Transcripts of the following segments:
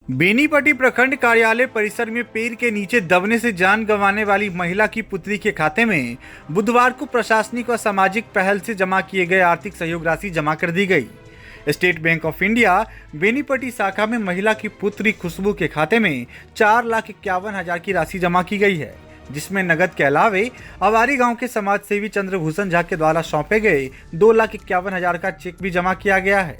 बेनीपट्टी प्रखंड कार्यालय परिसर में पेड़ के नीचे दबने से जान गंवाने वाली महिला की पुत्री के खाते में बुधवार को प्रशासनिक व सामाजिक पहल से जमा किए गए आर्थिक सहयोग राशि जमा कर दी गई। State bank of India Benipatti शाखा में महिला की पुत्री खुशबू के खाते में 4,51,000 की राशि जमा की गई है, जिसमें नगद के अलावे अवारी गांव के समाज सेवी चंद्रभूषण झा के द्वारा सौंपे गए 2,51,000 का चेक भी जमा किया गया है।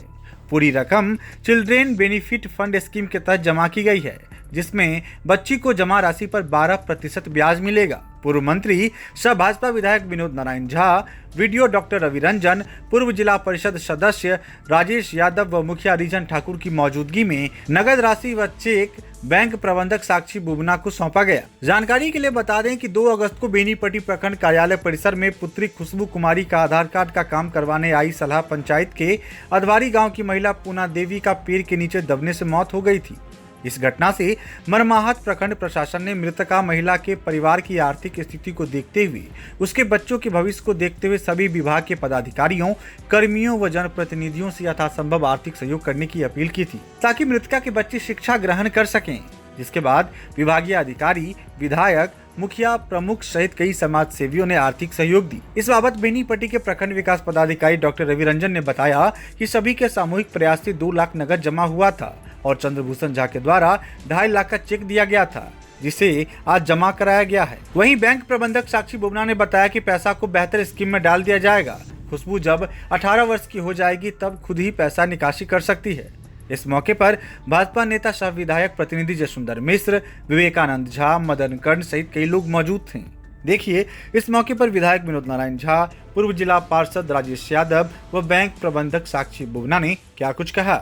पूरी रकम चिल्ड्रेन बेनिफिट फंड स्कीम के तहत जमा की गई है, जिसमें बच्ची को जमा राशि पर 12% ब्याज मिलेगा। पूर्व मंत्री सह भाजपा विधायक विनोद नारायण झा, वीडियो डॉक्टर रवि रंजन, पूर्व जिला परिषद सदस्य राजेश यादव व मुखिया रिजन ठाकुर की मौजूदगी में नगद राशि व चेक बैंक प्रबंधक साक्षी बुबना को सौंपा गया। जानकारी के लिए बता दें कि 2 अगस्त को बेनीपट्टी प्रखंड कार्यालय परिसर में पुत्री खुशबू कुमारी का आधार कार्ड का काम करवाने आई सलाह पंचायत के अधवारी गांव की महिला पूना देवी का पेड़ के नीचे दबने से मौत हो गई थी। इस घटना से मर्माहत प्रखंड प्रशासन ने मृतका महिला के परिवार की आर्थिक स्थिति को देखते हुए, उसके बच्चों के भविष्य को देखते हुए सभी विभाग के पदाधिकारियों, कर्मियों व जनप्रतिनिधियों से यथासंभव आर्थिक सहयोग करने की अपील की थी, ताकि मृतका के बच्चे शिक्षा ग्रहण कर सकें। जिसके बाद विभागीय अधिकारी, विधायक, मुखिया प्रमुख सहित कई समाज सेवियों ने आर्थिक सहयोग दी। इस बाबत बेनीपट्टी के प्रखंड विकास पदाधिकारी डॉक्टर रवि रंजन ने बताया कि सभी के सामूहिक प्रयास से 2 लाख नगद जमा हुआ था और चंद्रभूषण झा के द्वारा 2.5 लाख का चेक दिया गया था, जिसे आज जमा कराया गया है। वहीं बैंक प्रबंधक साक्षी बुबना ने बताया कि पैसा को बेहतर स्कीम में डाल दिया जाएगा। खुशबू जब 18 वर्ष की हो जाएगी तब खुद ही पैसा निकासी कर सकती है। इस मौके पर भाजपा नेता सह विधायक प्रतिनिधि जसुंदर मिश्र, विवेकानंद झा, मदन कर्ण सहित कई लोग मौजूद थे। देखिए इस मौके पर विधायक विनोद नारायण झा, पूर्व जिला पार्षद राजेश यादव व बैंक प्रबंधक साक्षी बुबना ने क्या कुछ कहा।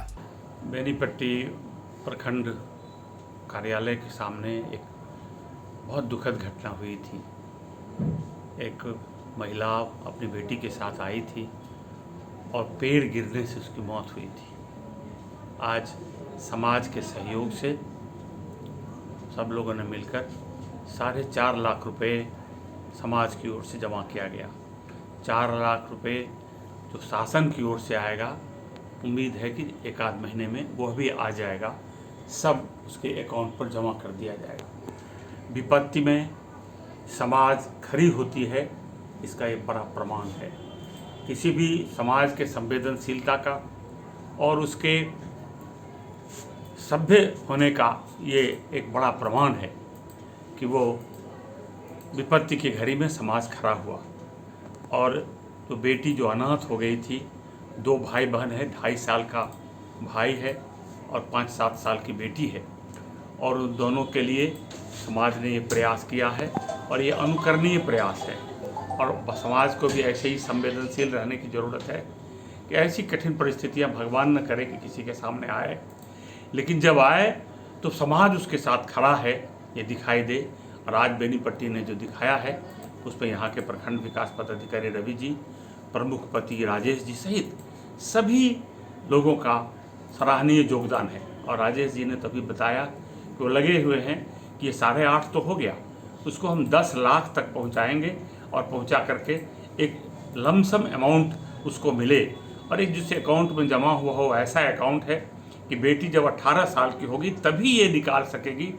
बेनीपट्टी प्रखंड कार्यालय के सामने एक बहुत दुखद घटना हुई थी। एक महिला अपनी बेटी के साथ आई थी और पेड़ गिरने से उसकी मौत हुई थी। आज समाज के सहयोग से सब लोगों ने मिलकर 4.5 लाख रुपए समाज की ओर से जमा किया गया। 4 लाख रुपए जो शासन की ओर से आएगा, उम्मीद है कि 1 आध महीने में वह भी आ जाएगा, सब उसके अकाउंट पर जमा कर दिया जाएगा। विपत्ति में समाज खड़ी होती है, इसका एक बड़ा प्रमाण है। किसी भी समाज के संवेदनशीलता का और उसके सभ्य होने का ये एक बड़ा प्रमाण है कि वो विपत्ति की घड़ी में समाज खड़ा हुआ। और तो बेटी जो अनाथ हो गई थी, 2 भाई बहन है, 2.5 साल का भाई है और 5-7 साल की बेटी है, और उन दोनों के लिए समाज ने ये प्रयास किया है और ये अनुकरणीय प्रयास है। और समाज को भी ऐसे ही संवेदनशील रहने की ज़रूरत है कि ऐसी कठिन परिस्थितियां भगवान न करे कि किसी के सामने आए, लेकिन जब आए तो समाज उसके साथ खड़ा है, ये दिखाई दे। और आज बेनीपट्टी ने जो दिखाया है उसमें यहाँ के प्रखंड विकास पदाधिकारी रवि जी, प्रमुख पति राजेश जी सहित सभी लोगों का सराहनीय योगदान है। और राजेश जी ने तभी बताया कि वो लगे हुए हैं कि ये 8.5 तो हो गया, उसको हम 10 लाख तक पहुंचाएंगे और पहुंचा करके एक लमसम अमाउंट उसको मिले, और एक जिस अकाउंट में जमा हुआ हो ऐसा अकाउंट है कि बेटी जब 18 साल की होगी तभी ये निकाल सकेगी,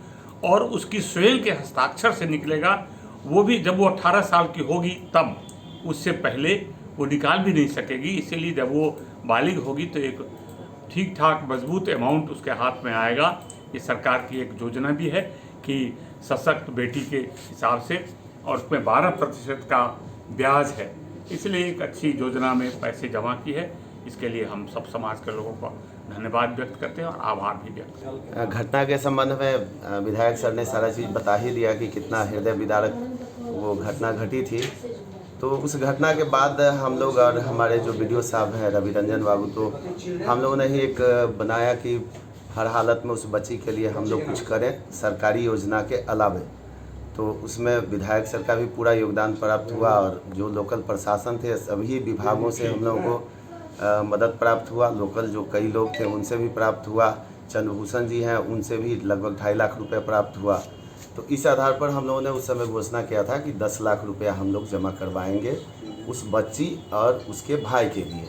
और उसकी स्वयं के हस्ताक्षर से निकलेगा। वो भी जब वो 18 साल की होगी तब, उससे पहले वो निकाल भी नहीं सकेगी। इसीलिए जब वो बालिग होगी तो एक ठीक ठाक मजबूत अमाउंट उसके हाथ में आएगा। ये सरकार की एक योजना भी है कि सशक्त बेटी के हिसाब से, और उसमें 12% का ब्याज है। इसलिए एक अच्छी योजना में पैसे जमा की है। इसके लिए हम सब समाज के लोगों का धन्यवाद व्यक्त करते हैं और आभार भी व्यक्त करते हैं। घटना के संबंध में विधायक सर ने सारा चीज़ बता ही दिया कि कितना हृदय विदारक वो घटना घटी थी। तो उस घटना के बाद हम लोग और हमारे जो वीडियो साहब हैं रवि रंजन बाबू, तो हम लोगों ने ही एक बनाया कि हर हालत में उस बच्ची के लिए हम लोग कुछ करें सरकारी योजना के अलावे। तो उसमें विधायक सर का भी पूरा योगदान प्राप्त हुआ और जो लोकल प्रशासन थे सभी विभागों से हम लोगों को मदद प्राप्त हुआ। लोकल जो कई लोग थे उनसे भी प्राप्त हुआ। चंद्रभूषण जी हैं, उनसे भी लगभग 2.5 लाख रुपए प्राप्त हुआ। तो इस आधार पर हम लोगों ने उस समय घोषणा किया था कि 10 लाख रुपया हम लोग जमा करवाएंगे उस बच्ची और उसके भाई के लिए।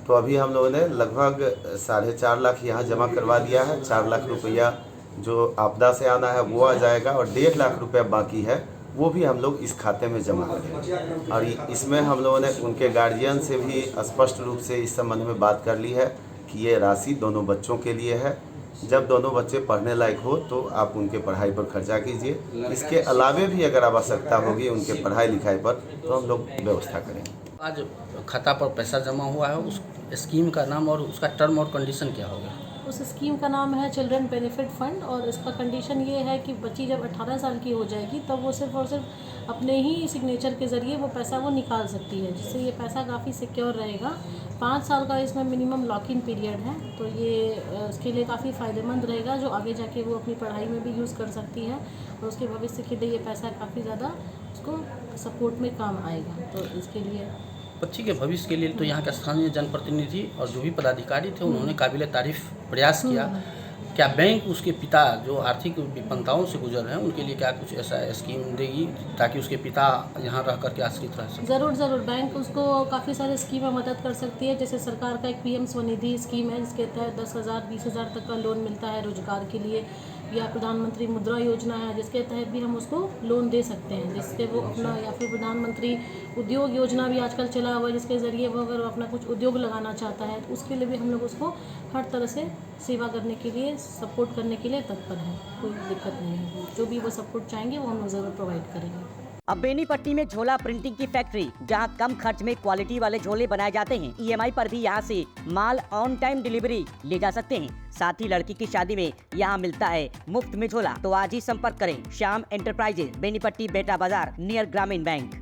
तो अभी हम लोगों ने लगभग 4.5 लाख यहाँ जमा करवा दिया है। 4 लाख रुपया जो आपदा से आना है वो आ जाएगा, और 1.5 लाख रुपया बाकी है वो भी हम लोग इस खाते में जमा करेंगे। और इसमें हम लोगों ने उनके गार्जियन से भी स्पष्ट रूप से इस संबंध में बात कर ली है कि ये राशि दोनों बच्चों के लिए है। जब दोनों बच्चे पढ़ने लायक हो तो आप उनके पढ़ाई पर खर्चा कीजिए। इसके अलावे भी अगर आवश्यकता होगी उनके पढ़ाई लिखाई पर तो हम लोग व्यवस्था करेंगे। आज खाता पर पैसा जमा हुआ है, उस स्कीम का नाम और उसका टर्म और कंडीशन क्या होगा? उस स्कीम का नाम है चिल्ड्रन बेनिफिट फंड, और इसका कंडीशन ये है कि बच्ची जब 18 साल की हो जाएगी तब वो सिर्फ और सिर्फ अपने ही सिग्नेचर के ज़रिए वो पैसा वो निकाल सकती है, जिससे ये पैसा काफ़ी सिक्योर रहेगा। 5 साल का इसमें मिनिमम लॉक इन पीरियड है, तो ये इसके लिए काफ़ी फ़ायदेमंद रहेगा, जो आगे जाके वो अपनी पढ़ाई में भी यूज़ कर सकती है और उसके भविष्य के लिए ये पैसा काफ़ी ज़्यादा उसको सपोर्ट में काम आएगा। तो इसके लिए बच्ची के भविष्य के लिए तो यहाँ के स्थानीय जनप्रतिनिधि और जो भी पदाधिकारी थे उन्होंने काबिल तारीफ प्रयास किया। क्या बैंक उसके पिता जो आर्थिक विपन्नताओं से गुजर रहे हैं उनके लिए क्या कुछ ऐसा स्कीम देगी ताकि उसके पिता यहाँ रह करके आश्रित रह सकें? ज़रूर बैंक उसको काफ़ी सारे स्कीम में मदद कर सकती है। जैसे सरकार का एक PM स्वनिधि स्कीम है जिसके तहत 10,000 20,000 तक का लोन मिलता है रोजगार के लिए, या प्रधानमंत्री मुद्रा योजना है जिसके तहत भी हम उसको लोन दे सकते हैं, जिससे वो अपना, या फिर प्रधानमंत्री उद्योग योजना भी आजकल चला हुआ है जिसके ज़रिए वो अगर अपना कुछ उद्योग लगाना चाहता है तो उसके लिए भी हम लोग उसको हर तरह से सेवा करने के लिए, सपोर्ट करने के लिए तत्पर हैं। कोई दिक्कत नहीं है, जो भी वो सपोर्ट चाहेंगे वो हम लोग ज़रूर प्रोवाइड करेंगे। अब बेनीपट्टी में झोला प्रिंटिंग की फैक्ट्री, जहां कम खर्च में क्वालिटी वाले झोले बनाए जाते हैं। EMI पर भी यहां से माल ऑन टाइम डिलीवरी ले जा सकते हैं। साथ ही लड़की की शादी में यहां मिलता है मुफ्त में झोला। तो आज ही संपर्क करें श्याम एंटरप्राइजेज, बेनीपट्टी, बेटा बाजार, नियर ग्रामीण बैंक।